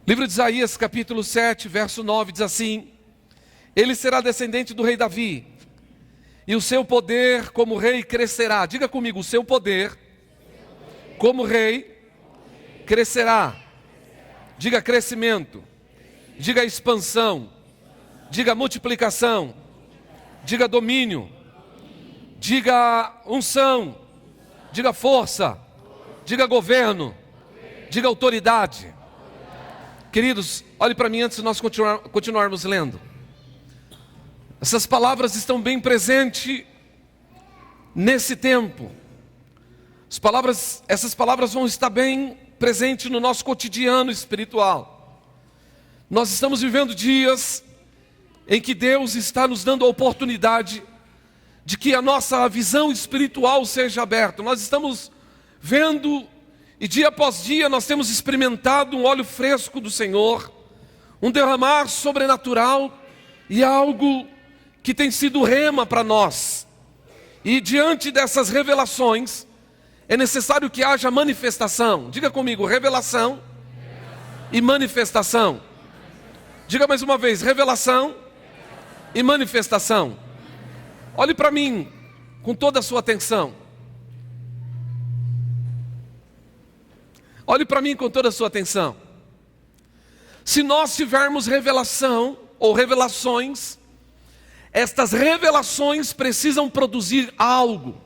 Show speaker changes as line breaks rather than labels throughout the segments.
Livro de Isaías, capítulo 7, verso 9, diz assim: ele será descendente do rei Davi, e o seu poder como rei crescerá. Diga comigo, o seu poder como rei crescerá. Diga crescimento, diga expansão, diga multiplicação, diga domínio, diga unção, diga força, diga governo, diga autoridade. Queridos, olhe para mim antes de nós continuarmos lendo. Essas palavras estão bem presentes nesse tempo. Essas palavras vão estar bem presentes no nosso cotidiano espiritual. Nós estamos vivendo dias em que Deus está nos dando a oportunidade de que a nossa visão espiritual seja aberta. Nós estamos vendo, e dia após dia nós temos experimentado um óleo fresco do Senhor, um derramar sobrenatural e algo que tem sido rema para nós. E diante dessas revelações, é necessário que haja manifestação. Diga comigo, revelação e manifestação. Diga mais uma vez, revelação e manifestação. Olhe para mim com toda a sua atenção. Olhe para mim com toda a sua atenção. Se nós tivermos revelação ou revelações, estas revelações precisam produzir algo.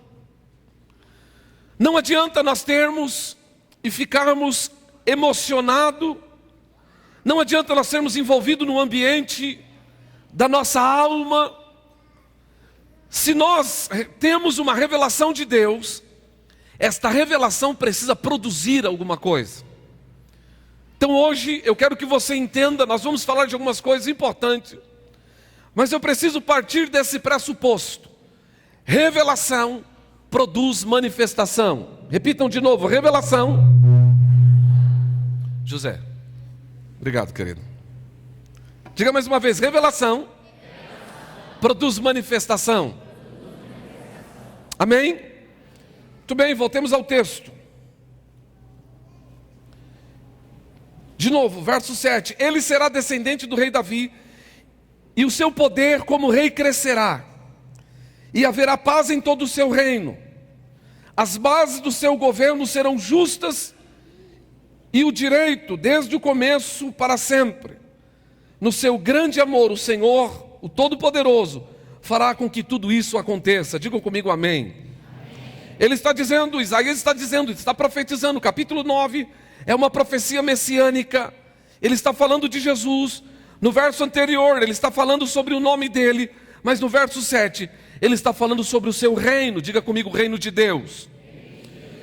Não adianta nós termos e ficarmos emocionados, não adianta nós sermos envolvidos no ambiente da nossa alma. Se nós temos uma revelação de Deus, esta revelação precisa produzir alguma coisa. Então hoje eu quero que você entenda, nós vamos falar de algumas coisas importantes, mas eu preciso partir desse pressuposto: revelação produz manifestação. Repitam de novo, revelação. José, obrigado, querido. Diga mais uma vez, revelação produz manifestação. Amém? Muito bem, voltemos ao texto. De novo, verso 7. Ele será descendente do rei Davi, e o seu poder como rei crescerá, e haverá paz em todo o seu reino. As bases do seu governo serão justas, e o direito desde o começo para sempre. No seu grande amor, o Senhor, o Todo-Poderoso, fará com que tudo isso aconteça. Digam comigo amém. Ele está dizendo, Isaías está dizendo, está profetizando, capítulo 9, é uma profecia messiânica. Ele está falando de Jesus. No verso anterior, ele está falando sobre o nome dele, mas no verso 7, ele está falando sobre o seu reino. Diga comigo, o reino de Deus.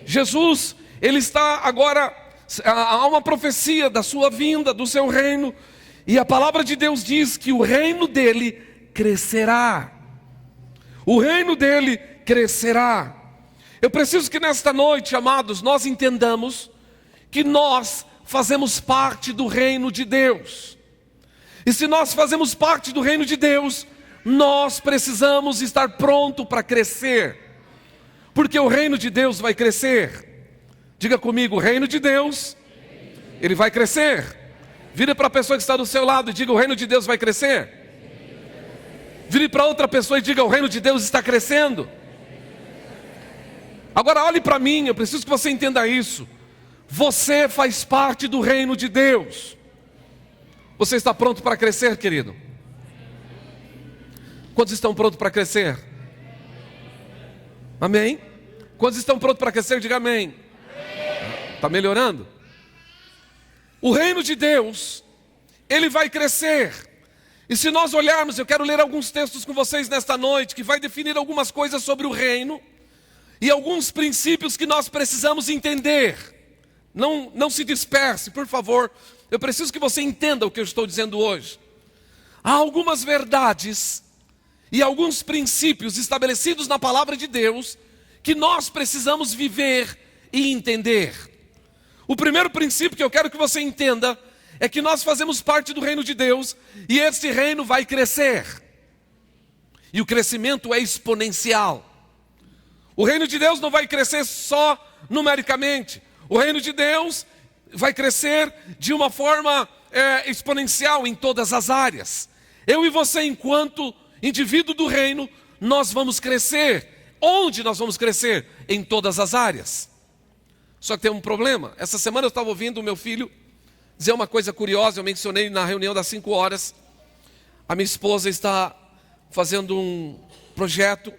Jesus, ele está agora, há uma profecia da sua vinda, do seu reino, e a palavra de Deus diz que o reino dele crescerá. O reino dele crescerá. Eu preciso que nesta noite, amados, nós entendamos que nós fazemos parte do reino de Deus. E se nós fazemos parte do reino de Deus, nós precisamos estar pronto para crescer, porque o reino de Deus vai crescer. Diga comigo, o reino de Deus, ele vai crescer. Vire para a pessoa que está do seu lado e diga, o reino de Deus vai crescer. Vire para outra pessoa e diga, o reino de Deus está crescendo. Agora olhe para mim, eu preciso que você entenda isso. Você faz parte do reino de Deus. Você está pronto para crescer, querido? Quantos estão prontos para crescer? Amém? Quantos estão prontos para crescer? Diga amém. Está melhorando? O reino de Deus, ele vai crescer. E se nós olharmos, eu quero ler alguns textos com vocês nesta noite, que vai definir algumas coisas sobre o reino, e alguns princípios que nós precisamos entender. Não se disperse, por favor. Eu preciso que você entenda o que eu estou dizendo hoje. Há algumas verdades e alguns princípios estabelecidos na palavra de Deus que nós precisamos viver e entender. O primeiro princípio que eu quero que você entenda é que nós fazemos parte do reino de Deus e esse reino vai crescer. E o crescimento é exponencial. O reino de Deus não vai crescer só numericamente. O reino de Deus vai crescer de uma forma exponencial em todas as áreas. Eu e você, enquanto indivíduo do reino, nós vamos crescer. Onde nós vamos crescer? Em todas as áreas. Só que tem um problema. Essa semana eu estava ouvindo o meu filho dizer uma coisa curiosa. Eu mencionei na reunião das 5 horas. A minha esposa está fazendo um projeto.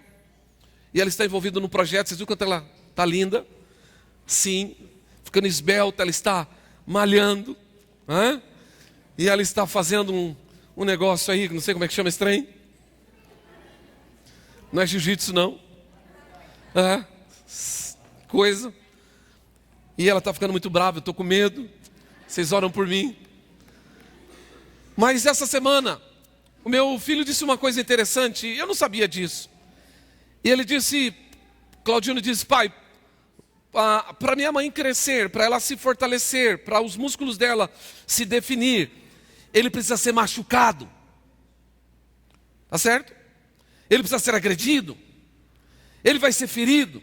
E ela está envolvida no projeto. Vocês viram quanto ela está linda? Sim. Ficando esbelta. Ela está malhando. E ela está fazendo um negócio aí. Não sei como é que chama esse trem. Não é jiu-jitsu não. Coisa. E ela está ficando muito brava. Eu estou com medo. Vocês oram por mim. Mas essa semana o meu filho disse uma coisa interessante. Eu não sabia disso. E ele disse, Claudino disse: pai, para minha mãe crescer, para ela se fortalecer, para os músculos dela se definir, ele precisa ser machucado. Tá certo? Ele precisa ser agredido. Ele vai ser ferido.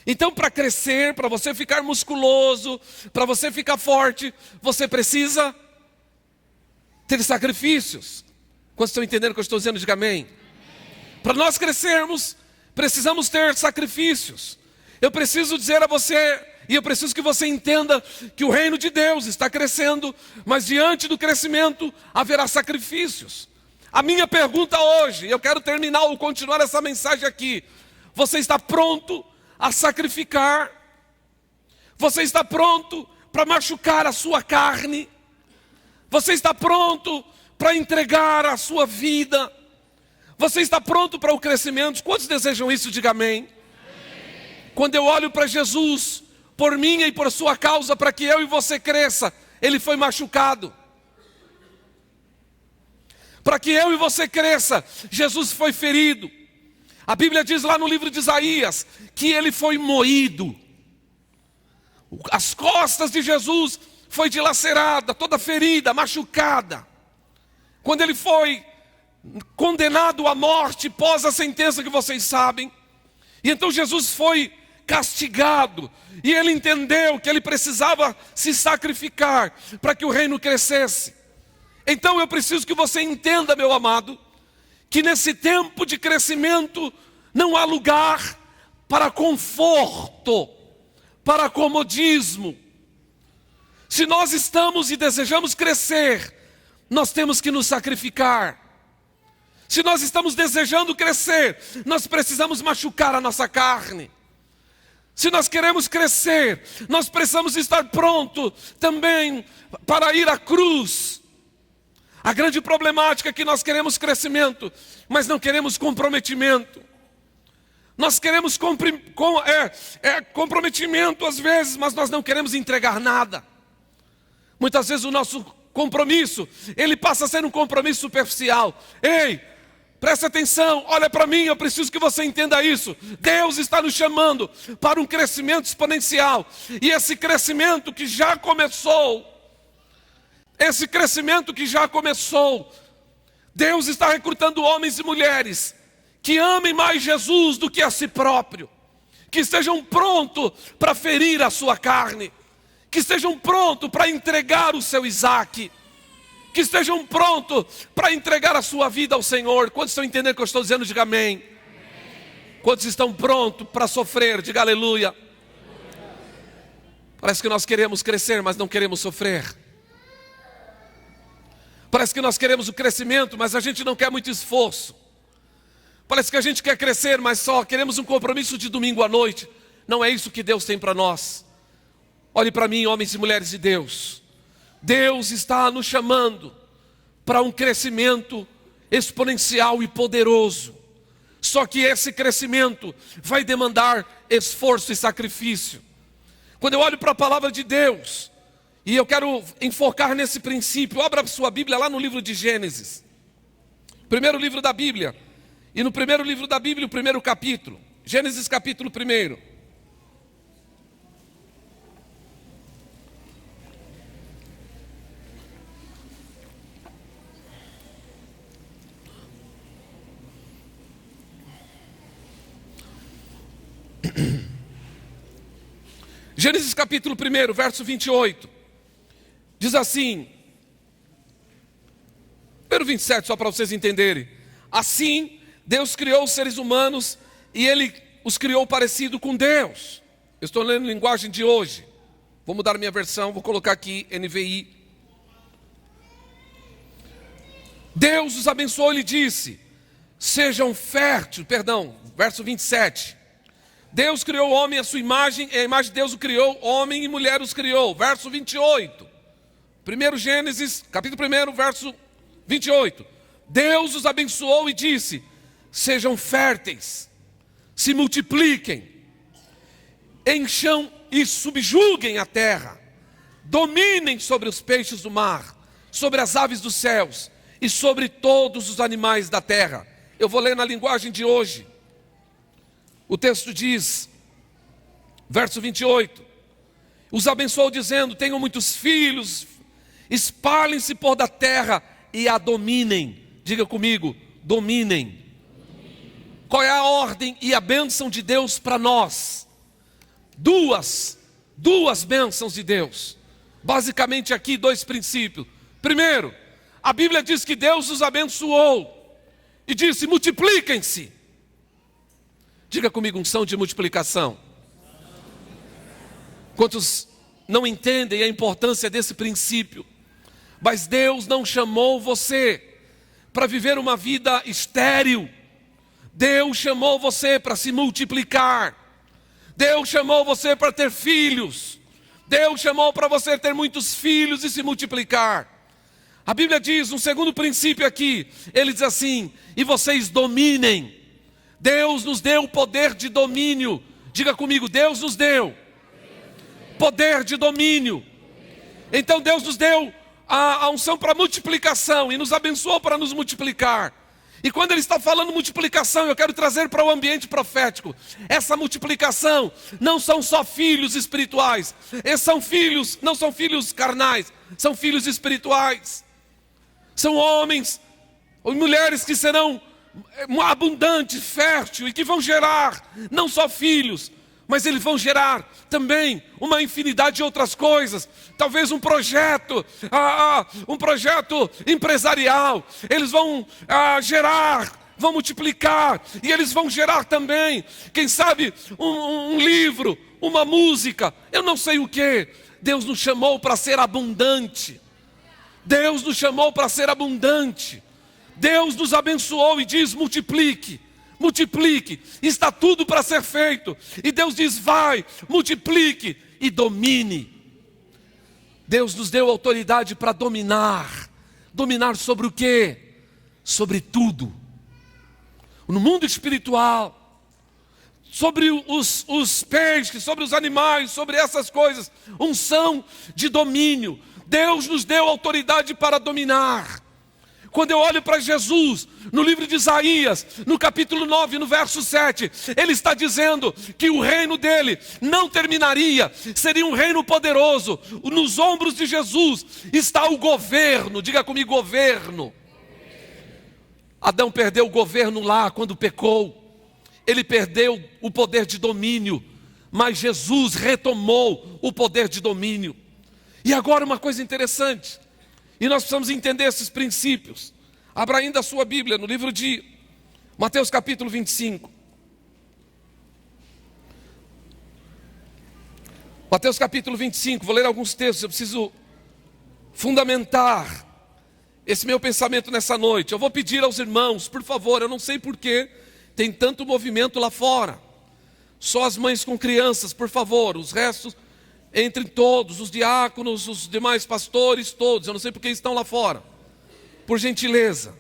Então, para crescer, para você ficar musculoso, para você ficar forte, você precisa ter sacrifícios. Quando estão entendendo o que eu estou dizendo, diga amém. Para nós crescermos, precisamos ter sacrifícios. Eu preciso dizer a você, e eu preciso que você entenda, que o reino de Deus está crescendo, mas diante do crescimento haverá sacrifícios. A minha pergunta hoje, eu quero terminar ou continuar essa mensagem aqui: você está pronto a sacrificar? Você está pronto para machucar a sua carne? Você está pronto para entregar a sua vida? Você está pronto para o crescimento? Quantos desejam isso? Diga amém. Quando eu olho para Jesus, por minha e por sua causa, para que eu e você cresça, Ele foi machucado. Para que eu e você cresça, Jesus foi ferido. A Bíblia diz lá no livro de Isaías que Ele foi moído. As costas de Jesus foi dilacerada, toda ferida, machucada. Quando Ele foi condenado à morte, pós a sentença que vocês sabem. E então Jesus foi castigado. E Ele entendeu que Ele precisava se sacrificar para que o reino crescesse. Então eu preciso que você entenda, meu amado, que nesse tempo de crescimento não há lugar para conforto, para comodismo. Se nós estamos e desejamos crescer, nós temos que nos sacrificar. Se nós estamos desejando crescer, nós precisamos machucar a nossa carne. Se nós queremos crescer, nós precisamos estar pronto também para ir à cruz. A grande problemática é que nós queremos crescimento, mas não queremos comprometimento. Nós queremos comprometimento às vezes, mas nós não queremos entregar nada. Muitas vezes o nosso compromisso, ele passa a ser um compromisso superficial. Ei, presta atenção, olha para mim, eu preciso que você entenda isso. Deus está nos chamando para um crescimento exponencial. E esse crescimento que já começou, Deus está recrutando homens e mulheres que amem mais Jesus do que a si próprio, que estejam prontos para ferir a sua carne, que estejam prontos para entregar o seu Isaac, que estejam prontos para entregar a sua vida ao Senhor. Quantos estão entendendo o que eu estou dizendo? Diga amém. Quantos estão prontos para sofrer? Diga aleluia. Parece que nós queremos crescer, mas não queremos sofrer. Parece que nós queremos o crescimento, mas a gente não quer muito esforço. Parece que a gente quer crescer, mas só queremos um compromisso de domingo à noite. Não é isso que Deus tem para nós. Olhe para mim, homens e mulheres de Deus. Deus está nos chamando para um crescimento exponencial e poderoso. Só que esse crescimento vai demandar esforço e sacrifício. Quando eu olho para a palavra de Deus, e eu quero enfocar nesse princípio, abra sua Bíblia lá no livro de Gênesis. Primeiro livro da Bíblia. E no primeiro livro da Bíblia, o primeiro capítulo. Gênesis capítulo 1. Gênesis capítulo 1, verso 28. Diz assim: Número 27, só para vocês entenderem. Assim, Deus criou os seres humanos e Ele os criou parecido com Deus. Eu estou lendo linguagem de hoje. Vou mudar minha versão, vou colocar aqui NVI. Deus os abençoou e lhe disse: sejam férteis, verso 27. Deus criou o homem à sua imagem, e a imagem de Deus o criou, homem e mulher os criou. Verso 28. 1 Gênesis, capítulo 1, verso 28. Deus os abençoou e disse: sejam férteis, se multipliquem, encham e subjuguem a terra, dominem sobre os peixes do mar, sobre as aves dos céus e sobre todos os animais da terra. Eu vou ler na linguagem de hoje. O texto diz, verso 28, os abençoou dizendo: tenham muitos filhos, espalhem-se por da terra e a dominem. Diga comigo, dominem. Qual é a ordem e a bênção de Deus para nós? Duas bênçãos de Deus. Basicamente aqui 2 princípios. Primeiro, a Bíblia diz que Deus os abençoou e disse: multipliquem-se. Diga comigo, unção de multiplicação. Quantos não entendem a importância desse princípio? Mas Deus não chamou você para viver uma vida estéril. Deus chamou você para se multiplicar. Deus chamou você para ter filhos. Deus chamou para você ter muitos filhos e se multiplicar. A Bíblia diz, um segundo princípio aqui, ele diz assim: e vocês dominem. Deus nos deu o poder de domínio. Diga comigo, Deus nos deu poder de domínio. Então Deus nos deu a unção para multiplicação e nos abençoou para nos multiplicar. E quando Ele está falando multiplicação, eu quero trazer para o ambiente profético. Essa multiplicação não são só filhos espirituais. Esses são filhos, não são filhos carnais, são filhos espirituais. São homens ou mulheres que serão abundantes, férteis e que vão gerar não só filhos, mas eles vão gerar também uma infinidade de outras coisas. Talvez um projeto empresarial. Eles vão gerar, vão multiplicar, e eles vão gerar também, quem sabe, um livro, uma música, eu não sei o que. Deus nos chamou para ser abundante. Deus nos chamou para ser abundante. Deus nos abençoou e diz: multiplique, multiplique, está tudo para ser feito. E Deus diz: vai, multiplique e domine. Deus nos deu autoridade para dominar. Dominar sobre o quê? Sobre tudo. No mundo espiritual, sobre os peixes, sobre os animais, sobre essas coisas, unção de domínio. Deus nos deu autoridade para dominar. Quando eu olho para Jesus, no livro de Isaías, no capítulo 9, no verso 7, ele está dizendo que o reino dele não terminaria, seria um reino poderoso. Nos ombros de Jesus está o governo. Diga comigo, governo. Adão perdeu o governo lá quando pecou. Ele perdeu o poder de domínio, mas Jesus retomou o poder de domínio. E agora uma coisa interessante, e nós precisamos entender esses princípios. Abra ainda a sua Bíblia no livro de Mateus capítulo 25. Mateus capítulo 25, vou ler alguns textos, eu preciso fundamentar esse meu pensamento nessa noite. Eu vou pedir aos irmãos, por favor, eu não sei porquê, tem tanto movimento lá fora. Só as mães com crianças, por favor, os restos, entrem todos, os diáconos, os demais pastores, todos. Eu não sei porque estão lá fora. Por gentileza,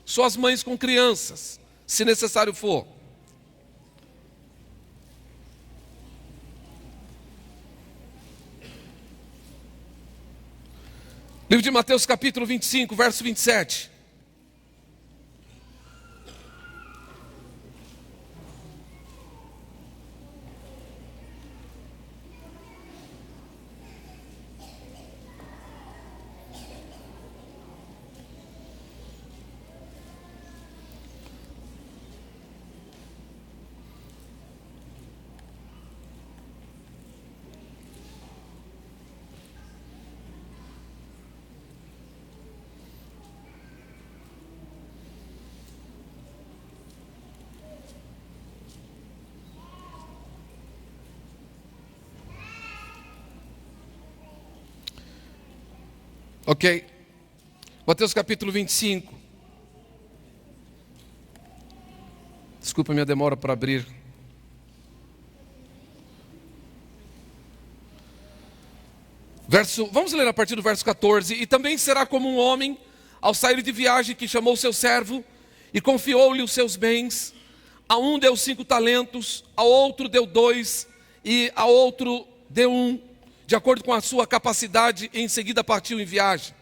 só as mães com crianças, se necessário for. Livro de Mateus capítulo 25, verso 27. Ok. Mateus capítulo 25. Desculpa a minha demora para abrir. Vamos ler a partir do verso 14. E também será como um homem, ao sair de viagem, que chamou seu servo e confiou-lhe os seus bens. A um deu 5 talentos, a outro deu 2 e a outro deu 1, de acordo com a sua capacidade, e em seguida partiu em viagem.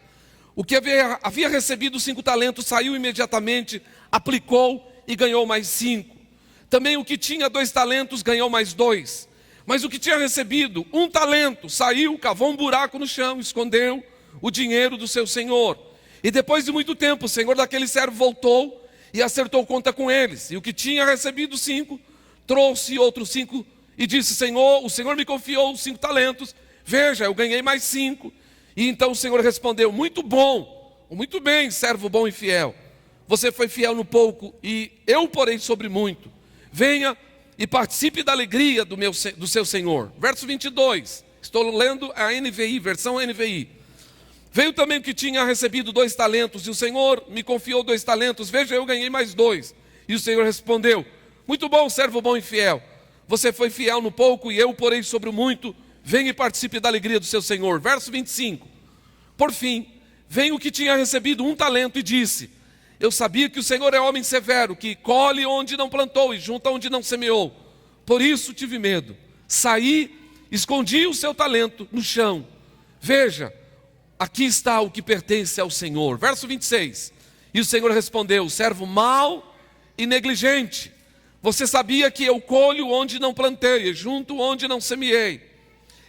O que havia recebido 5 talentos saiu imediatamente, aplicou e ganhou mais 5. Também o que tinha 2 talentos ganhou mais 2. Mas o que tinha recebido 1 talento saiu, cavou um buraco no chão, escondeu o dinheiro do seu senhor. E depois de muito tempo, o senhor daquele servo voltou e acertou conta com eles. E o que tinha recebido 5, trouxe outros 5 e disse: Senhor, o Senhor me confiou 5 talentos, veja, eu ganhei mais 5. E então o Senhor respondeu: muito bom, muito bem, servo bom e fiel. Você foi fiel no pouco e eu porei sobre muito. Venha e participe da alegria do seu Senhor. Verso 22, estou lendo a NVI, versão NVI. Veio também o que tinha recebido 2 talentos, e o Senhor me confiou 2 talentos, veja, eu ganhei mais 2. E o Senhor respondeu: muito bom, servo bom e fiel. Você foi fiel no pouco e eu porei sobre o muito. Venha e participe da alegria do seu Senhor. Verso 25. Por fim, veio o que tinha recebido 1 talento e disse: eu sabia que o Senhor é homem severo, que colhe onde não plantou e junta onde não semeou. Por isso tive medo. Saí, escondi o seu talento no chão. Veja, aqui está o que pertence ao Senhor. Verso 26. E o Senhor respondeu: servo mau e negligente. Você sabia que eu colho onde não plantei e junto onde não semeei.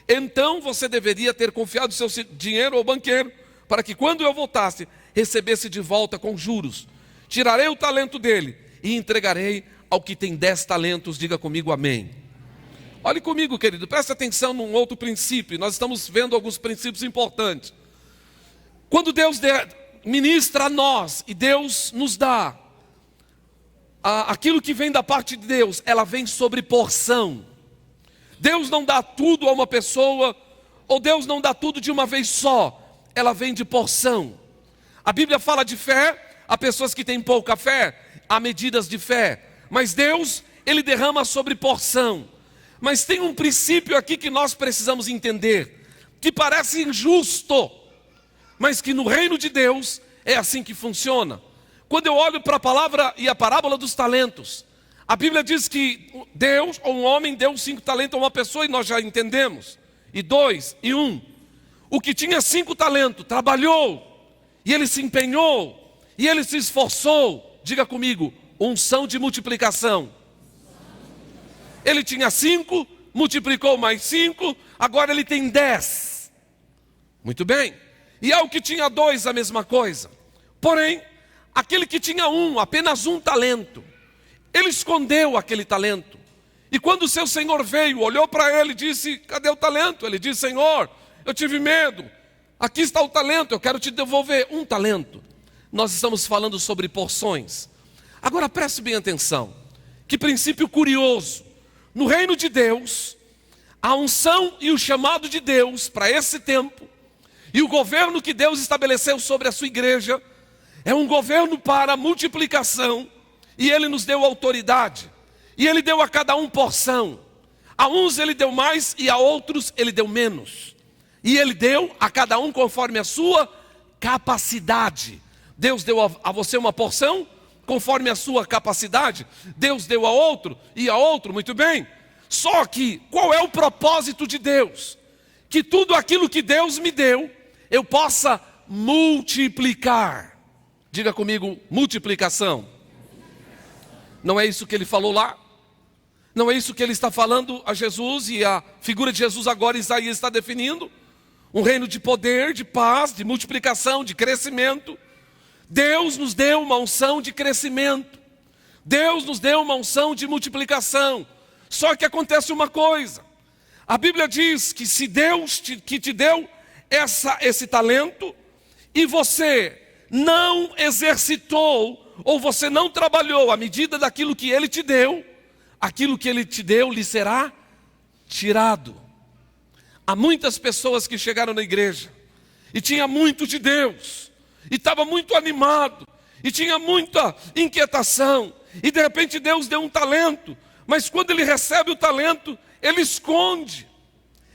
Então você deveria ter confiado seu dinheiro ao banqueiro, para que quando eu voltasse, recebesse de volta com juros. Tirarei o talento dele e entregarei ao que tem 10 talentos. Diga comigo amém. Olhe comigo, querido, preste atenção num outro princípio. Nós estamos vendo alguns princípios importantes. Quando Deus ministra a nós e Deus nos dá aquilo que vem da parte de Deus, ela vem sobre porção. Deus não dá tudo a uma pessoa, ou Deus não dá tudo de uma vez só, ela vem de porção. A Bíblia fala de fé, há pessoas que têm pouca fé, há medidas de fé, mas Deus, Ele derrama sobre porção. Mas tem um princípio aqui que nós precisamos entender, que parece injusto, mas que no reino de Deus é assim que funciona. Quando eu olho para a palavra e a parábola dos talentos, a Bíblia diz que Deus, ou um homem, deu 5 talentos a uma pessoa, e nós já entendemos, e 2, e 1. O que tinha 5 talentos, trabalhou, e ele se empenhou, e ele se esforçou. Diga comigo, unção de multiplicação. Ele tinha 5, multiplicou mais 5, agora ele tem 10. Muito bem. E ao que tinha 2, a mesma coisa. Porém, aquele que tinha 1, apenas 1 talento, ele escondeu aquele talento. E quando o seu senhor veio, olhou para ele e disse: cadê o talento? Ele disse: Senhor, eu tive medo. Aqui está o talento, eu quero te devolver 1 talento. Nós estamos falando sobre porções. Agora preste bem atenção. Que princípio curioso. No reino de Deus, a unção e o chamado de Deus para esse tempo, e o governo que Deus estabeleceu sobre a sua igreja, é um governo para multiplicação, e Ele nos deu autoridade, e Ele deu a cada um porção. A uns Ele deu mais, e a outros Ele deu menos. E Ele deu a cada um conforme a sua capacidade. Deus deu a você uma porção, conforme a sua capacidade. Deus deu a outro, e a outro, muito bem. Só que, qual é o propósito de Deus? Que tudo aquilo que Deus me deu, eu possa multiplicar. Diga comigo, multiplicação. Não é isso que ele falou lá? Não é isso que ele está falando a Jesus, e a figura de Jesus agora Isaías está definindo? Um reino de poder, de paz, de multiplicação, de crescimento. Deus nos deu uma unção de crescimento. Deus nos deu uma unção de multiplicação. Só que acontece uma coisa. A Bíblia diz que se Deus que te deu esse talento, e você não exercitou, ou você não trabalhou à medida daquilo que Ele te deu, aquilo que Ele te deu lhe será tirado. Há muitas pessoas que chegaram na igreja, e tinha muito de Deus, e estava muito animado, e tinha muita inquietação, e de repente Deus deu um talento, mas quando ele recebe o talento, ele esconde,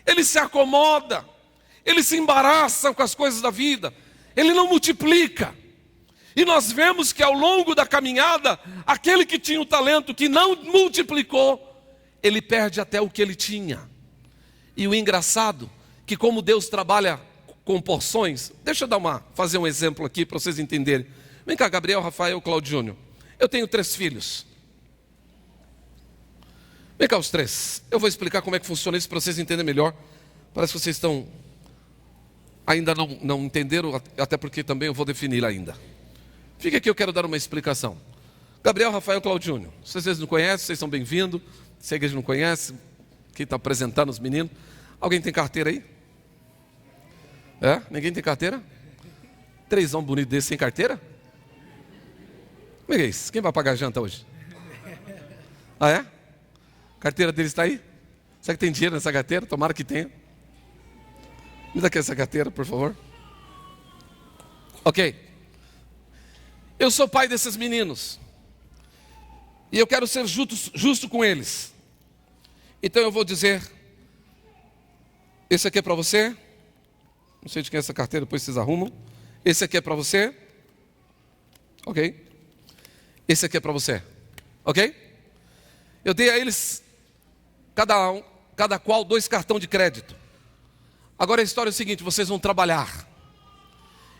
ele se acomoda, ele se embaraça com as coisas da vida, ele não multiplica. E nós vemos que ao longo da caminhada, aquele que tinha o talento, que não multiplicou, ele perde até o que ele tinha. E o engraçado, que como Deus trabalha com porções, deixa eu fazer um exemplo aqui para vocês entenderem. Vem cá, Gabriel, Rafael, Cláudio Júnior. Eu tenho 3 filhos. Vem cá os 3. Eu vou explicar como é que funciona isso para vocês entenderem melhor. Parece que vocês ainda não entenderam, até porque também eu vou definir ainda. Fica aqui, eu quero dar uma explicação. Gabriel, Rafael, Cláudio Júnior. Se vocês não conhecem, vocês são bem-vindos. Se a igreja não conhece, quem está apresentando os meninos. Alguém tem carteira aí? Ninguém tem carteira? 3 homens bonitos desses sem carteira? Como é isso? Quem vai pagar a janta hoje? Ah, é? A carteira deles está aí? Será que tem dinheiro nessa carteira? Tomara que tenha. Me dá aqui essa carteira, por favor. Ok. Eu sou pai desses meninos. E eu quero ser justo com eles. Então eu vou dizer: esse aqui é para você. Não sei de quem é essa carteira, depois vocês arrumam. Esse aqui é para você. Ok. Esse aqui é para você. Ok? Eu dei a eles, cada qual, 2 cartões de crédito. Agora a história é o seguinte: vocês vão trabalhar.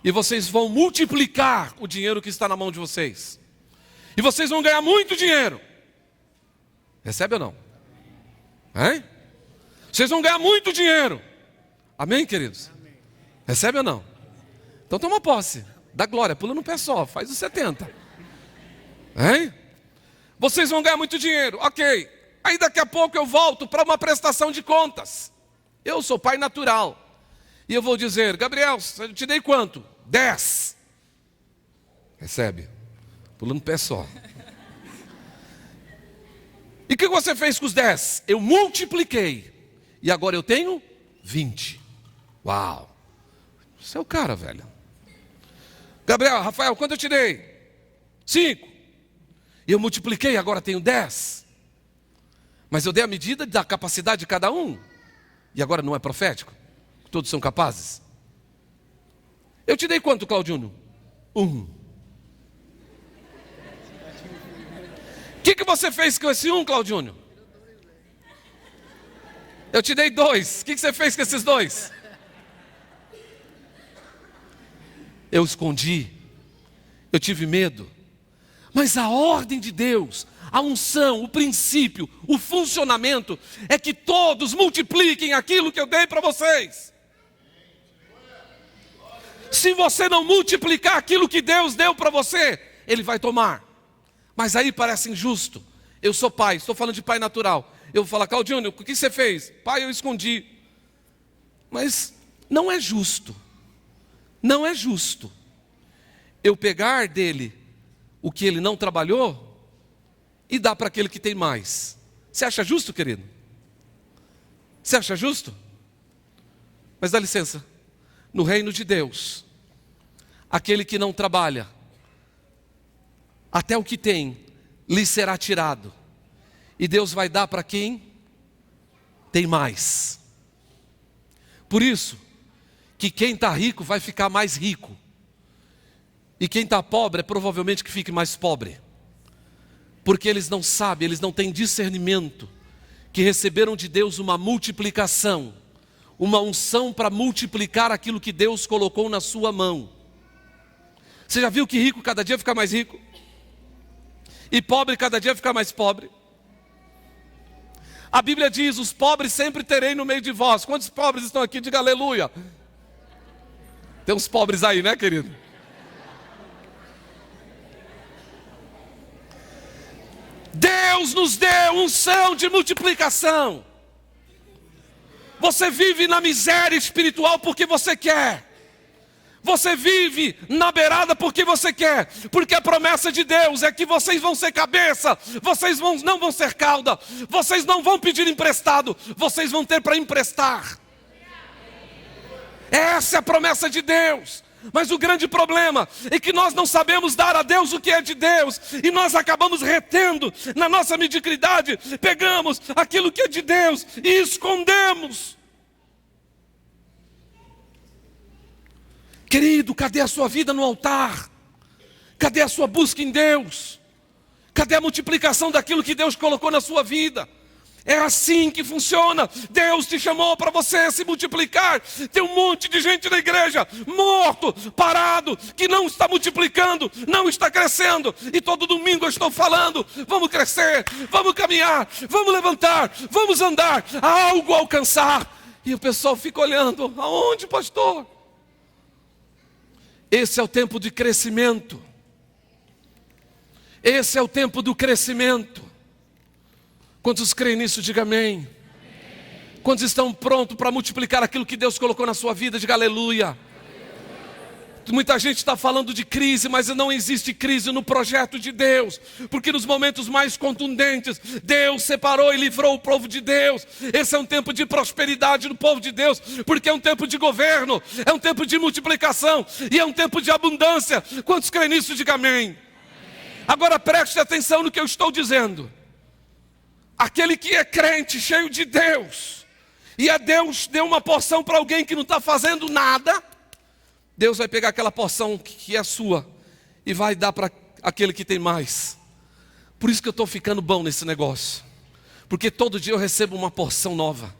E vocês vão multiplicar o dinheiro que está na mão de vocês. E vocês vão ganhar muito dinheiro. Recebe ou não? Hein? Vocês vão ganhar muito dinheiro. Amém, queridos? Amém. Recebe ou não? Então toma posse. Dá glória, pula no pé só, faz os 70. Hein? Vocês vão ganhar muito dinheiro. Ok. Aí daqui a pouco eu volto para uma prestação de contas. Eu sou pai natural. E eu vou dizer: Gabriel, eu te dei quanto? 10. Recebe. Pulando no pé só. E o que você fez com os 10? Eu multipliquei. E agora eu tenho 20. Uau. Você é o cara, velho. Gabriel, Rafael, quanto eu te dei? 5. E eu multipliquei, agora tenho 10. Mas eu dei a medida da capacidade de cada um. E agora não é profético? Todos são capazes? Eu te dei quanto, Claudinho? 1. O que você fez com esse 1, Claudinho? Eu te dei 2. O que você fez com esses 2? Eu escondi. Eu tive medo. Mas a ordem de Deus, a unção, o princípio, o funcionamento é que todos multipliquem aquilo que eu dei para vocês. Se você não multiplicar aquilo que Deus deu para você, Ele vai tomar. Mas aí parece injusto. Eu sou pai, estou falando de pai natural. Eu vou falar: Claudinho, o que você fez? Pai, eu escondi. Mas não é justo. Não é justo eu pegar dele o que ele não trabalhou e dar para aquele que tem mais. Você acha justo, querido? Você acha justo? Mas dá licença. No reino de Deus, aquele que não trabalha, até o que tem, lhe será tirado. E Deus vai dar para quem tem mais. Por isso, que quem está rico vai ficar mais rico. E quem está pobre é provavelmente que fique mais pobre. Porque eles não sabem, eles não têm discernimento, que receberam de Deus uma multiplicação, uma unção para multiplicar aquilo que Deus colocou na sua mão. Você já viu que rico cada dia fica mais rico? E pobre cada dia fica mais pobre? A Bíblia diz: os pobres sempre terei no meio de vós. Quantos pobres estão aqui? Diga aleluia. Tem uns pobres aí, né, querido? Deus nos deu unção de multiplicação. Você vive na miséria espiritual porque você quer. Você vive na beirada porque você quer. Porque a promessa de Deus é que vocês vão ser cabeça. Vocês não vão ser cauda. Vocês não vão pedir emprestado. Vocês vão ter para emprestar. Essa é a promessa de Deus. Mas o grande problema é que nós não sabemos dar a Deus o que é de Deus, e nós acabamos retendo na nossa mediocridade, pegamos aquilo que é de Deus e escondemos. Querido, cadê a sua vida no altar? Cadê a sua busca em Deus? Cadê a multiplicação daquilo que Deus colocou na sua vida? É assim que funciona. Deus te chamou para você se multiplicar. Tem um monte de gente na igreja morto, parado, que não está multiplicando, não está crescendo. E todo domingo eu estou falando: vamos crescer, vamos caminhar, vamos levantar, vamos andar, há algo a alcançar. E o pessoal fica olhando: aonde, pastor? Esse é o tempo de crescimento. Esse é o tempo do crescimento. Quantos creem nisso, diga amém. Quantos estão prontos para multiplicar aquilo que Deus colocou na sua vida, diga aleluia. Muita gente está falando de crise, mas não existe crise no projeto de Deus, porque nos momentos mais contundentes, Deus separou e livrou o povo de Deus. Esse é um tempo de prosperidade no povo de Deus, porque é um tempo de governo, é um tempo de multiplicação, e é um tempo de abundância. Quantos creem nisso, diga amém. Agora preste atenção no que eu estou dizendo. Aquele que é crente, cheio de Deus, e a Deus deu uma porção para alguém que não está fazendo nada, Deus vai pegar aquela porção que é sua e vai dar para aquele que tem mais. Por isso que eu estou ficando bom nesse negócio, porque todo dia eu recebo uma porção nova,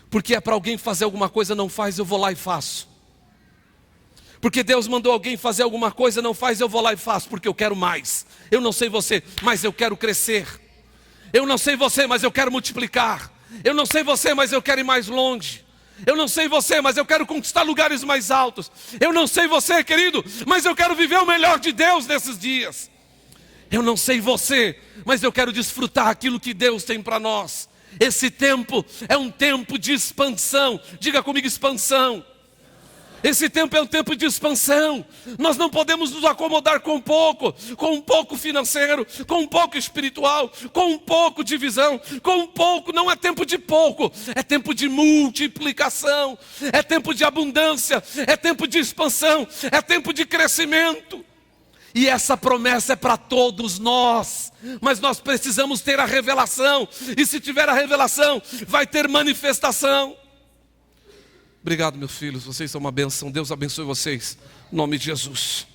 porque é para alguém fazer alguma coisa, não faz, eu vou lá e faço. Porque Deus mandou alguém fazer alguma coisa, não faz, eu vou lá e faço, porque eu quero mais. Eu não sei você, mas eu quero crescer. Eu não sei você, mas eu quero multiplicar. Eu não sei você, mas eu quero ir mais longe. Eu não sei você, mas eu quero conquistar lugares mais altos. Eu não sei você, querido, mas eu quero viver o melhor de Deus nesses dias. Eu não sei você, mas eu quero desfrutar aquilo que Deus tem para nós. Esse tempo é um tempo de expansão. Diga comigo, expansão. Esse tempo é um tempo de expansão. Nós não podemos nos acomodar com um pouco financeiro, com um pouco espiritual, com um pouco de visão, com um pouco. Não é tempo de pouco, é tempo de multiplicação, é tempo de abundância, é tempo de expansão, é tempo de crescimento. E essa promessa é para todos nós, mas nós precisamos ter a revelação, e se tiver a revelação, vai ter manifestação. Obrigado, meus filhos, vocês são uma bênção. Deus abençoe vocês, em nome de Jesus.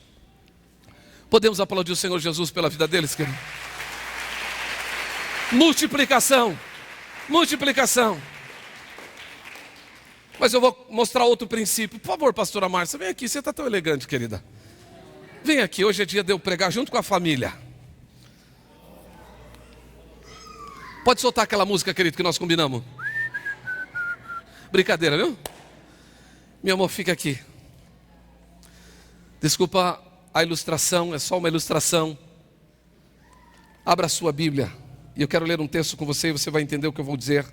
Podemos aplaudir o Senhor Jesus pela vida deles, querido? Multiplicação, multiplicação. Mas eu vou mostrar outro princípio. Por favor, pastora Márcia, vem aqui, você está tão elegante, querida. Vem aqui, hoje é dia de eu pregar junto com a família. Pode soltar aquela música, querido, que nós combinamos. Brincadeira, viu? Meu amor, fica aqui. Desculpa a ilustração, é só uma ilustração. Abra a sua Bíblia e eu quero ler um texto com você e você vai entender o que eu vou dizer.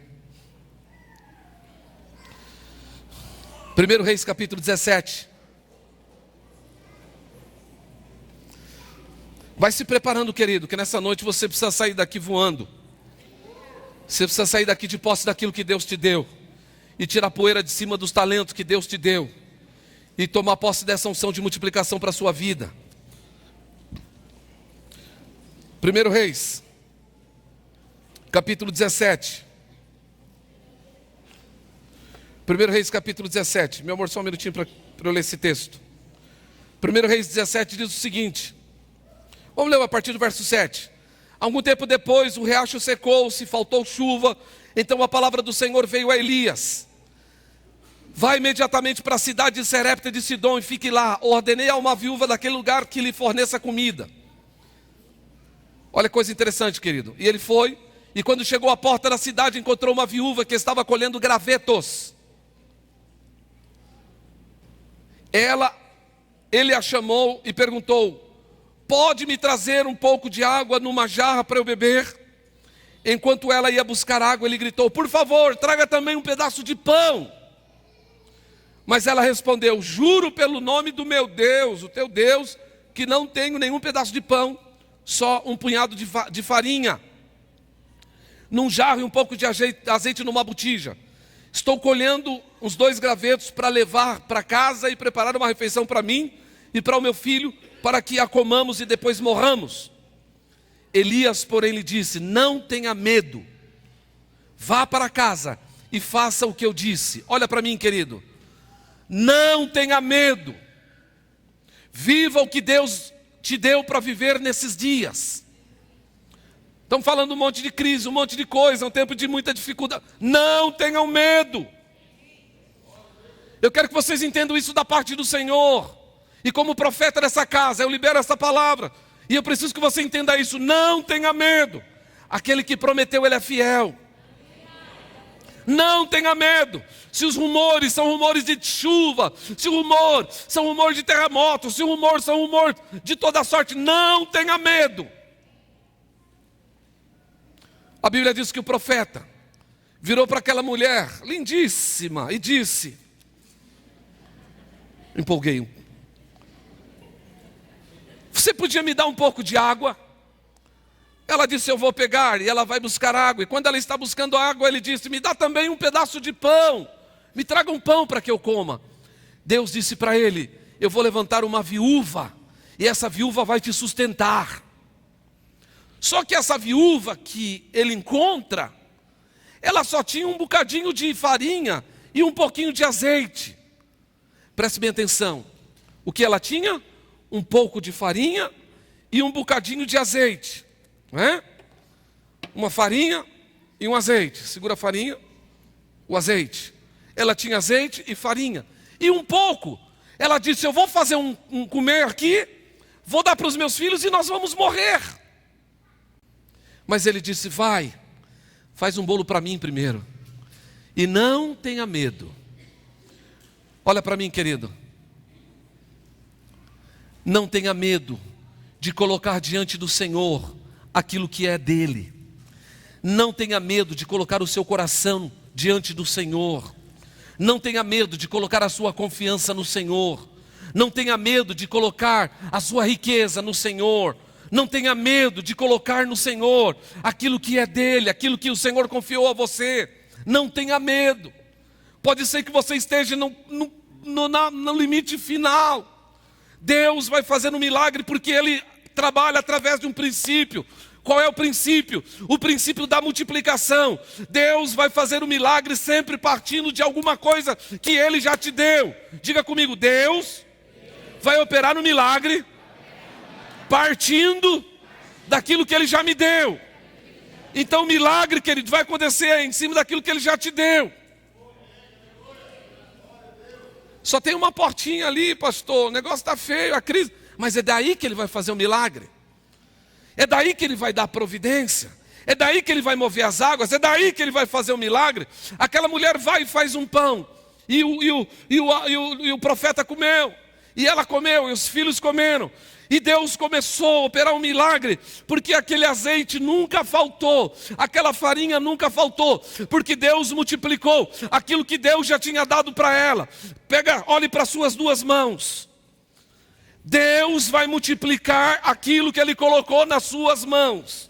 1 Reis capítulo 17. Vai se preparando, querido, que nessa noite você precisa sair daqui voando. Você precisa sair daqui de posse daquilo que Deus te deu. E tirar a poeira de cima dos talentos que Deus te deu. E tomar posse dessa unção de multiplicação para a sua vida. 1 Reis, capítulo 17. 1 Reis, capítulo 17. Meu amor, só um minutinho para eu ler esse texto. 1 Reis 17 diz o seguinte. Vamos ler a partir do verso 7. Algum tempo depois, o riacho secou-se, faltou chuva. Então a palavra do Senhor veio a Elias. Vai imediatamente para a cidade de Serepta de Sidom e fique lá. Ordenei a uma viúva daquele lugar que lhe forneça comida. Olha que coisa interessante, querido. E ele foi, e quando chegou à porta da cidade, encontrou uma viúva que estava colhendo gravetos. Ele a chamou e perguntou: pode me trazer um pouco de água numa jarra para eu beber? Enquanto ela ia buscar água, ele gritou: por favor, traga também um pedaço de pão. Mas ela respondeu: juro pelo nome do meu Deus, o teu Deus, que não tenho nenhum pedaço de pão, só um punhado de farinha num jarro e um pouco de azeite numa botija. Estou colhendo uns 2 gravetos para levar para casa e preparar uma refeição para mim e para o meu filho, para que a comamos e depois morramos. Elias, porém, lhe disse: não tenha medo, vá para casa e faça o que eu disse. Olha para mim, querido, não tenha medo, viva o que Deus te deu para viver nesses dias. Estão falando um monte de crise, um monte de coisa, um tempo de muita dificuldade. Não tenham medo. Eu quero que vocês entendam isso da parte do Senhor. E como profeta dessa casa, eu libero essa palavra. E eu preciso que você entenda isso. Não tenha medo. Aquele que prometeu, ele é fiel. Não tenha medo. Se os rumores são rumores de chuva, se o rumor são rumores de terremoto, se o rumor são rumores de toda sorte, não tenha medo. A Bíblia diz que o profeta virou para aquela mulher lindíssima e disse: empolguei, você podia me dar um pouco de água? Ela disse: eu vou pegar. E ela vai buscar água. E quando ela está buscando água, ele disse: me dá também um pedaço de pão. Me traga um pão para que eu coma. Deus disse para ele: eu vou levantar uma viúva, e essa viúva vai te sustentar. Só que essa viúva que ele encontra, ela só tinha um bocadinho de farinha e um pouquinho de azeite. Preste bem atenção. O que ela tinha? Um pouco de farinha e um bocadinho de azeite. Não é? Uma farinha e um azeite. Segura a farinha, o azeite. Ela tinha azeite e farinha. E um pouco. Ela disse: eu vou fazer um comer aqui, vou dar para os meus filhos e nós vamos morrer. Mas ele disse: vai, faz um bolo para mim primeiro. E não tenha medo. Olha para mim, querido. Não tenha medo de colocar diante do Senhor aquilo que é dele. Não tenha medo de colocar o seu coração diante do Senhor. Não tenha medo de colocar a sua confiança no Senhor. Não tenha medo de colocar a sua riqueza no Senhor. Não tenha medo de colocar no Senhor aquilo que é dele, aquilo que o Senhor confiou a você. Não tenha medo. Pode ser que você esteja no limite final. Deus vai fazer um milagre porque Ele trabalha através de um princípio. Qual é o princípio? O princípio da multiplicação. Deus vai fazer um milagre sempre partindo de alguma coisa que Ele já te deu. Diga comigo: Deus vai operar no milagre partindo daquilo que Ele já me deu. Então o milagre, querido, vai acontecer em cima daquilo que Ele já te deu. Só tem uma portinha ali, pastor, o negócio está feio, a crise. Mas é daí que Ele vai fazer o milagre. É daí que Ele vai dar providência. É daí que Ele vai mover as águas. É daí que Ele vai fazer o milagre. Aquela mulher vai e faz um pão. E o profeta comeu. E ela comeu, e os filhos comeram. E Deus começou a operar um milagre, porque aquele azeite nunca faltou, aquela farinha nunca faltou, porque Deus multiplicou aquilo que Deus já tinha dado para ela. Olhe para as suas 2 mãos. Deus vai multiplicar aquilo que Ele colocou nas suas mãos.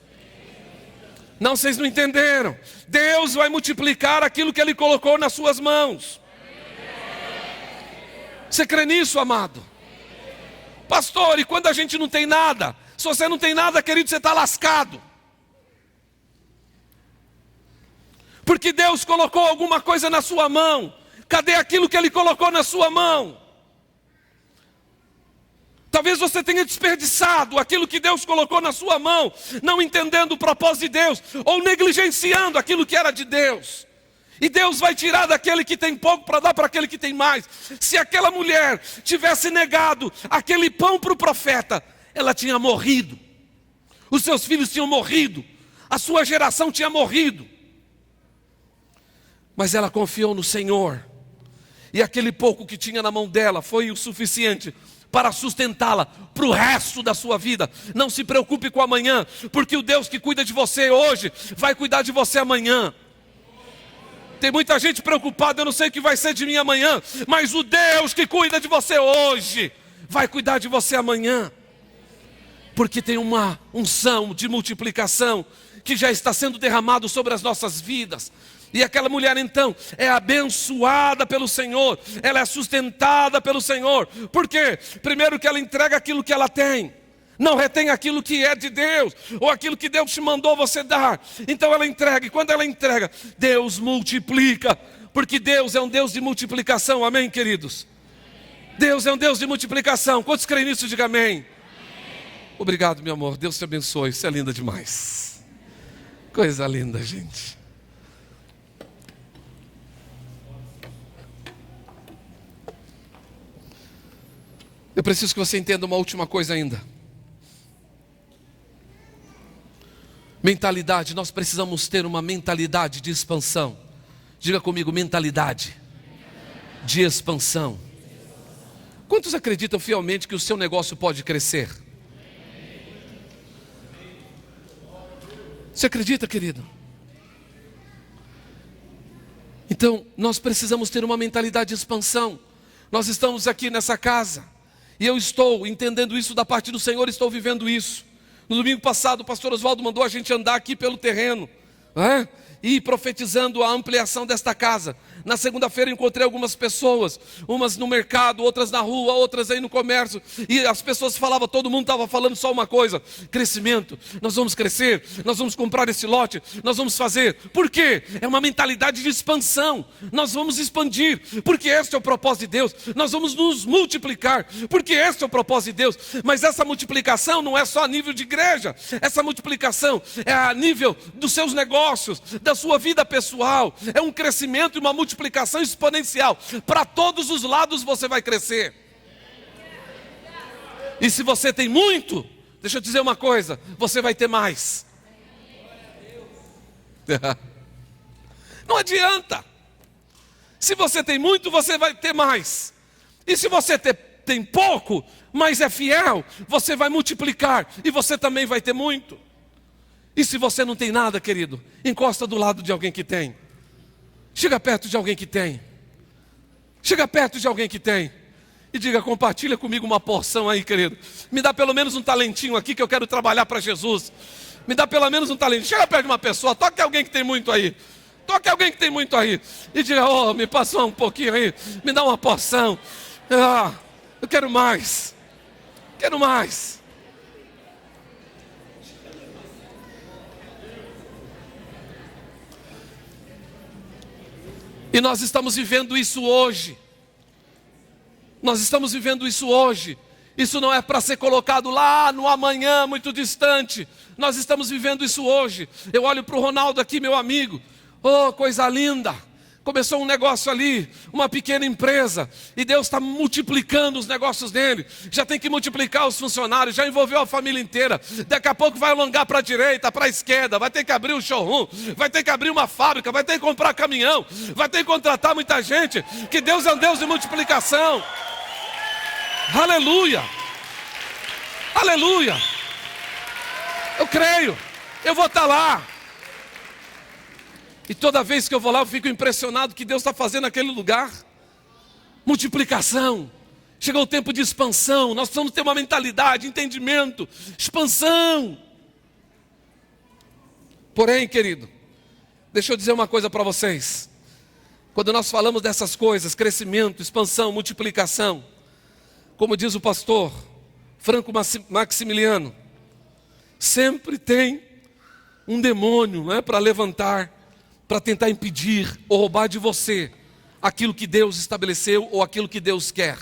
Não, vocês não entenderam. Deus vai multiplicar aquilo que Ele colocou nas suas mãos. Você crê nisso, amado? Pastor, e quando a gente não tem nada? Se você não tem nada, querido, você está lascado. Porque Deus colocou alguma coisa na sua mão. Cadê aquilo que Ele colocou na sua mão? Talvez você tenha desperdiçado aquilo que Deus colocou na sua mão, não entendendo o propósito de Deus, ou negligenciando aquilo que era de Deus. E Deus vai tirar daquele que tem pouco para dar para aquele que tem mais. Se aquela mulher tivesse negado aquele pão para o profeta, ela tinha morrido. Os seus filhos tinham morrido. A sua geração tinha morrido. Mas ela confiou no Senhor. E aquele pouco que tinha na mão dela foi o suficiente para sustentá-la para o resto da sua vida. Não se preocupe com amanhã, porque o Deus que cuida de você hoje vai cuidar de você amanhã. Tem muita gente preocupada: eu não sei o que vai ser de mim amanhã. Mas o Deus que cuida de você hoje vai cuidar de você amanhã. Porque tem uma unção de multiplicação que já está sendo derramado sobre as nossas vidas. E aquela mulher então é abençoada pelo Senhor, ela é sustentada pelo Senhor. Por quê? Primeiro que ela entrega aquilo que ela tem, não retém aquilo que é de Deus, ou aquilo que Deus te mandou você dar. Então ela entrega, e quando ela entrega, Deus multiplica, porque Deus é um Deus de multiplicação, amém, queridos? Deus é um Deus de multiplicação. Quantos creem nisso, diga amém. Obrigado, meu amor, Deus te abençoe, você é linda demais. Coisa linda, gente. Eu preciso que você entenda uma última coisa ainda. Mentalidade, nós precisamos ter uma mentalidade de expansão. Diga comigo, mentalidade de expansão. Quantos acreditam fielmente que o seu negócio pode crescer? Você acredita, querido? Então, nós precisamos ter uma mentalidade de expansão. Nós estamos aqui nessa casa, e eu estou entendendo isso da parte do Senhor, estou vivendo isso. No domingo passado, o pastor Oswaldo mandou a gente andar aqui pelo terreno, e profetizando a ampliação desta casa. Na segunda-feira encontrei algumas pessoas, umas no mercado, outras na rua, outras aí no comércio, e as pessoas falavam, todo mundo estava falando só uma coisa: crescimento, nós vamos crescer, nós vamos comprar esse lote, nós vamos fazer. Por quê? É uma mentalidade de expansão, nós vamos expandir, porque este é o propósito de Deus, nós vamos nos multiplicar, porque este é o propósito de Deus. Mas essa multiplicação não é só a nível de igreja, essa multiplicação é a nível dos seus negócios, da sua vida pessoal, é um crescimento e uma multiplicação exponencial. Para todos os lados você vai crescer. E se você tem muito, deixa eu dizer uma coisa, você vai ter mais. Não adianta. Se você tem muito, você vai ter mais. E se você tem pouco, mas é fiel, você vai multiplicar e você também vai ter muito. E se você não tem nada, querido, encosta do lado de alguém que tem. Chega perto de alguém que tem. Chega perto de alguém que tem. E diga, compartilha comigo uma porção aí, querido. Me dá pelo menos um talentinho aqui que eu quero trabalhar para Jesus. Me dá pelo menos um talentinho. Chega perto de uma pessoa, toque alguém que tem muito aí. Toque alguém que tem muito aí. E diga, me passa um pouquinho aí. Me dá uma porção. Eu quero mais. Quero mais. E nós estamos vivendo isso hoje. Nós estamos vivendo isso hoje. Isso não é para ser colocado lá no amanhã muito distante. Nós estamos vivendo isso hoje. Eu olho para o Ronaldo aqui, meu amigo. Oh, coisa linda. Começou um negócio ali, uma pequena empresa, e Deus está multiplicando os negócios dele. Já tem que multiplicar os funcionários, já envolveu a família inteira. Daqui a pouco vai alongar para a direita, para a esquerda, vai ter que abrir um showroom, vai ter que abrir uma fábrica, vai ter que comprar caminhão, vai ter que contratar muita gente. Que Deus é um Deus de multiplicação. Aleluia! Aleluia! Eu creio, eu vou estar lá. E toda vez que eu vou lá, eu fico impressionado que Deus está fazendo naquele lugar. Multiplicação. Chegou o tempo de expansão. Nós precisamos ter uma mentalidade, entendimento, expansão. Porém, querido, deixa eu dizer uma coisa para vocês. Quando nós falamos dessas coisas, crescimento, expansão, multiplicação, como diz o pastor Franco Maximiliano, sempre tem um demônio, não é, para levantar, para tentar impedir ou roubar de você aquilo que Deus estabeleceu ou aquilo que Deus quer.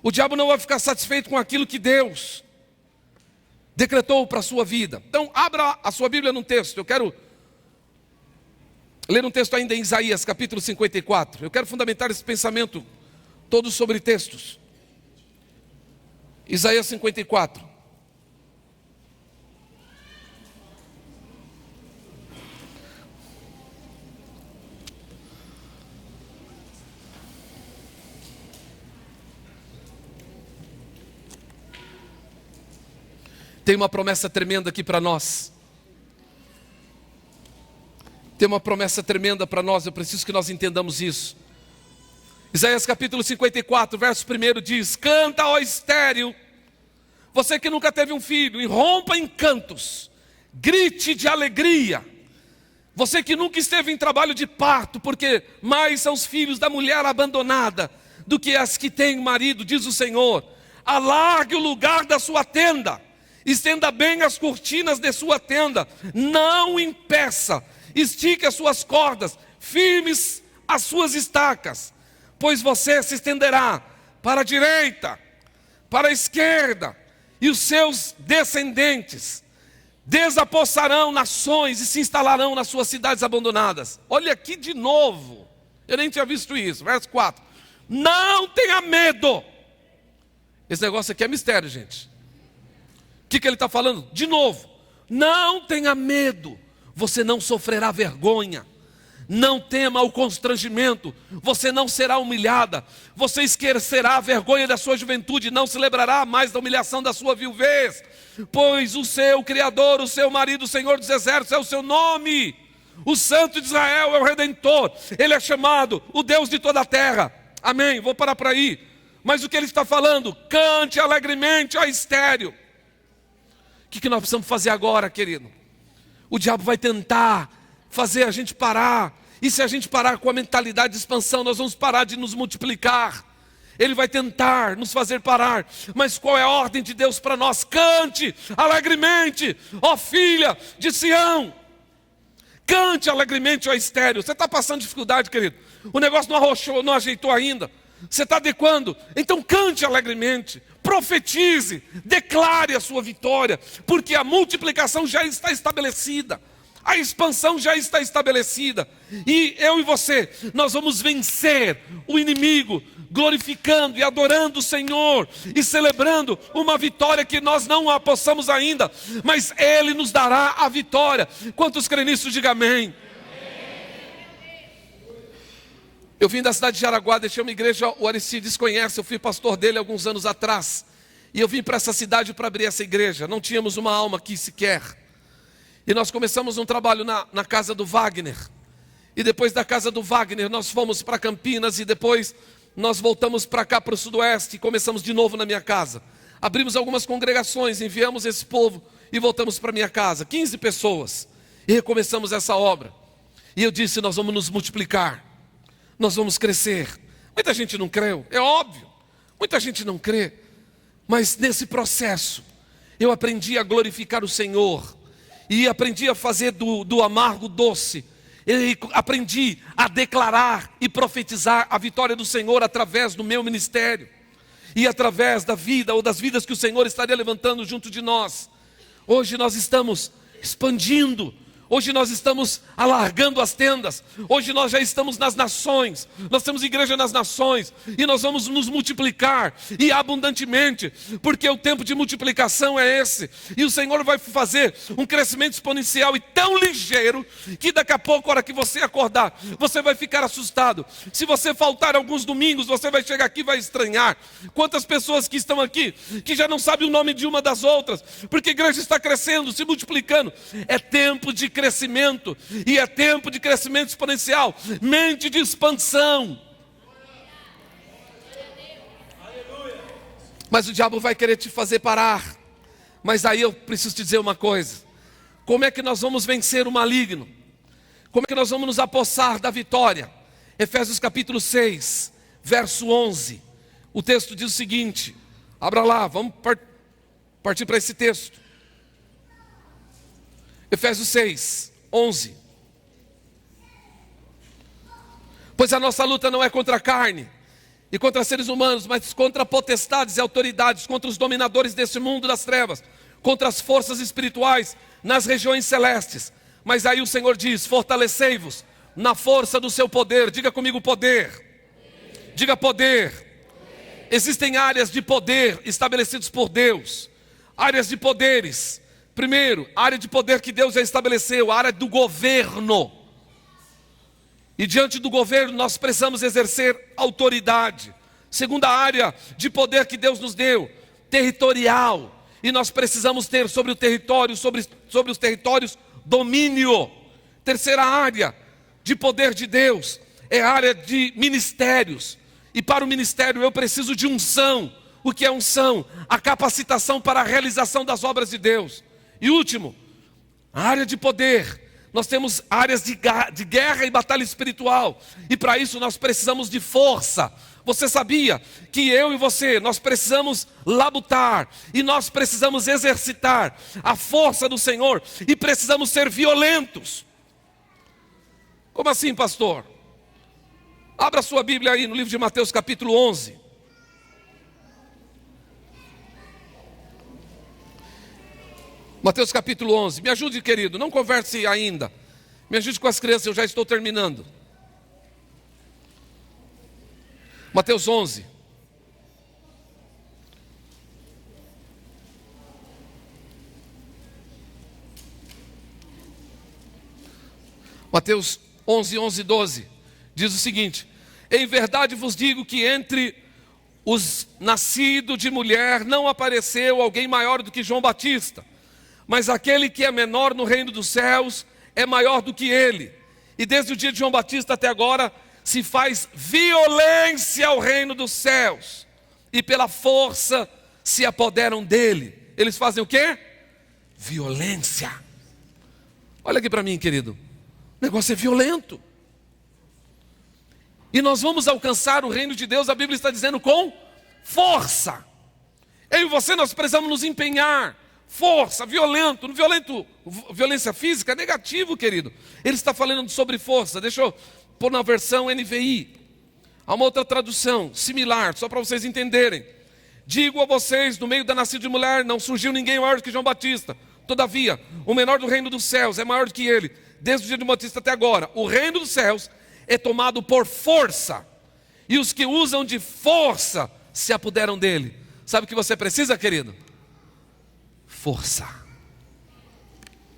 O diabo não vai ficar satisfeito com aquilo que Deus decretou para a sua vida. Então, abra a sua Bíblia num texto. Eu quero ler um texto ainda em Isaías, capítulo 54. Eu quero fundamentar esse pensamento todo sobre textos. Isaías 54. Tem uma promessa tremenda aqui para nós. Tem uma promessa tremenda para nós, eu preciso que nós entendamos isso. Isaías capítulo 54, verso 1 diz: canta, ó estéril, você que nunca teve um filho, e rompa em cantos, grite de alegria, Você que nunca esteve em trabalho de parto, porque mais são os filhos da mulher abandonada do que as que têm marido, diz o Senhor. Alargue o lugar da sua tenda, estenda bem as cortinas de sua tenda, não impeça, estique as suas cordas, firmes as suas estacas, pois você se estenderá para a direita, para a esquerda, e os seus descendentes desapossarão nações e se instalarão nas suas cidades abandonadas. Olha aqui de novo, eu nem tinha visto isso, verso 4. Não tenha medo. Esse negócio aqui é mistério, gente. O que ele está falando? De novo, não tenha medo, você não sofrerá vergonha. Não tema o constrangimento, você não será humilhada, você esquecerá a vergonha da sua juventude, não se lembrará mais da humilhação da sua viuvez, pois o seu Criador, o seu marido, o Senhor dos Exércitos é o seu nome, o Santo de Israel é o Redentor, Ele é chamado o Deus de toda a terra. Amém, vou parar para aí. Mas o que ele está falando? Cante alegremente, ó estéril. O que nós precisamos fazer agora, querido? O diabo vai tentar fazer a gente parar, e se a gente parar com a mentalidade de expansão, nós vamos parar de nos multiplicar. Ele vai tentar nos fazer parar, mas qual é a ordem de Deus para nós? Cante alegremente, ó filha de Sião. Cante alegremente, ó estéril. Você está passando dificuldade, querido, o negócio não arrochou, não ajeitou ainda, você está adequando, então cante alegremente, profetize, declare a sua vitória, porque a multiplicação já está estabelecida. A expansão já está estabelecida. E eu e você, nós vamos vencer o inimigo, glorificando e adorando o Senhor, e celebrando uma vitória que nós não a possamos ainda, mas Ele nos dará a vitória. Quantos creem nisso, diga amém. Eu vim da cidade de Jaraguá, deixei uma igreja, o Aristides conhece, eu fui pastor dele alguns anos atrás. E eu vim para essa cidade para abrir essa igreja, não tínhamos uma alma aqui sequer. E nós começamos um trabalho na casa do Wagner. E depois da casa do Wagner, nós fomos para Campinas. E depois nós voltamos para cá, para o Sudoeste. E começamos de novo na minha casa. Abrimos algumas congregações, enviamos esse povo e voltamos para minha casa. 15 pessoas. E recomeçamos essa obra. E eu disse, nós vamos nos multiplicar. Nós vamos crescer. Muita gente não creu, é óbvio. Muita gente não crê. Mas nesse processo, eu aprendi a glorificar o Senhor. E aprendi a fazer do amargo doce. E aprendi a declarar e profetizar a vitória do Senhor através do meu ministério. E através da vida ou das vidas que o Senhor estaria levantando junto de nós. Hoje nós estamos expandindo. Hoje nós estamos alargando as tendas. Hoje nós já estamos nas nações. Nós temos igreja nas nações. E nós vamos nos multiplicar. E abundantemente. Porque o tempo de multiplicação é esse. E o Senhor vai fazer um crescimento exponencial e tão ligeiro, que daqui a pouco, a hora que você acordar, você vai ficar assustado. Se você faltar alguns domingos, você vai chegar aqui e vai estranhar. Quantas pessoas que estão aqui, que já não sabem o nome de uma das outras. Porque a igreja está crescendo, se multiplicando. É tempo de crescimento, e é tempo de crescimento exponencial, mente de expansão. Mas o diabo vai querer te fazer parar. Mas aí eu preciso te dizer uma coisa: como é que nós vamos vencer o maligno? Como é que nós vamos nos apossar da vitória? Efésios capítulo 6, verso 11. O texto diz o seguinte, abra lá, vamos partir para esse texto. Efésios 6, 11. Pois a nossa luta não é contra a carne e contra seres humanos, mas contra potestades e autoridades, contra os dominadores desse mundo das trevas, contra as forças espirituais nas regiões celestes. Mas aí o Senhor diz, fortalecei-vos na força do seu poder. Diga comigo poder. Diga poder. Existem áreas de poder estabelecidas por Deus. Áreas de poderes. Primeiro, a área de poder que Deus já estabeleceu, a área do governo. E diante do governo nós precisamos exercer autoridade. Segunda área de poder que Deus nos deu, territorial. E nós precisamos ter sobre o território, sobre os territórios, domínio. Terceira área de poder de Deus é a área de ministérios. E para o ministério eu preciso de unção. O que é unção? A capacitação para a realização das obras de Deus. E último, a área de poder, Nós temos áreas de guerra e batalha espiritual. E para isso nós precisamos de força. Você sabia que eu e você, nós precisamos labutar. E nós precisamos exercitar a força do Senhor. E precisamos ser violentos. Como assim, pastor? Abra sua Bíblia aí no livro de Mateus capítulo 11. Mateus capítulo 11. Me ajude, querido, não converse ainda. Me ajude com as crianças, eu já estou terminando. Mateus 11. Mateus 11, 11, 12. Diz o seguinte: em verdade vos digo que entre os nascidos de mulher não apareceu alguém maior do que João Batista. Mas aquele que é menor no reino dos céus é maior do que ele. E desde o dia de João Batista até agora se faz violência ao reino dos céus. E pela força se apoderam dele. Eles fazem o quê? Violência. Olha aqui para mim, querido. O negócio é violento. E nós vamos alcançar o reino de Deus, a Bíblia está dizendo, com força. Eu e você, nós precisamos nos empenhar. Força, violento. No violência física é negativo, querido. Ele está falando sobre força. Deixa eu pôr na versão NVI. Há uma outra tradução similar, só para vocês entenderem. Digo a vocês, no meio da nascida de mulher, não surgiu ninguém maior do que João Batista. Todavia, o menor do reino dos céus é maior do que ele. Desde o dia de João Batista até agora, o reino dos céus é tomado por força. E os que usam de força se apoderam dele. Sabe o que você precisa, querido? Força.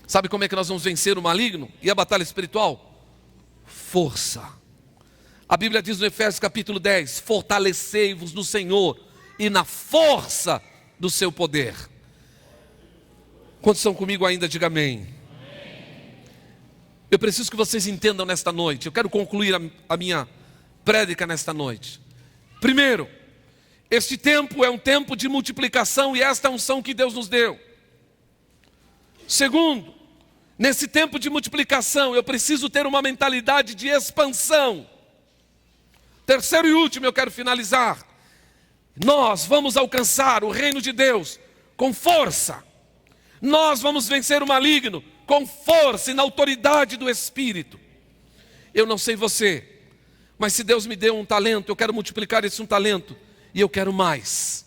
Sabe como é que nós vamos vencer o maligno e a batalha espiritual? Força. A Bíblia diz no Efésios capítulo 10: fortalecei-vos no Senhor e na força do seu poder. Quantos estão comigo ainda? Diga amém. Eu preciso que vocês entendam nesta noite. Eu quero concluir a minha prédica nesta noite. Primeiro, este tempo é um tempo de multiplicação e esta é a unção que Deus nos deu. Segundo, nesse tempo de multiplicação, eu preciso ter uma mentalidade de expansão. Terceiro e último, eu quero finalizar. Nós vamos alcançar o reino de Deus com força. Nós vamos vencer o maligno com força e na autoridade do Espírito. Eu não sei você, mas se Deus me deu um talento, eu quero multiplicar esse um talento e eu quero mais.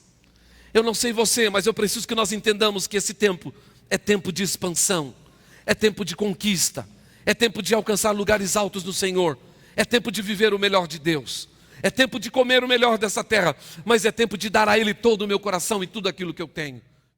Eu não sei você, mas eu preciso que nós entendamos que esse tempo é tempo de expansão, é tempo de conquista, é tempo de alcançar lugares altos no Senhor, é tempo de viver o melhor de Deus, é tempo de comer o melhor dessa terra, mas é tempo de dar a Ele todo o meu coração e tudo aquilo que eu tenho.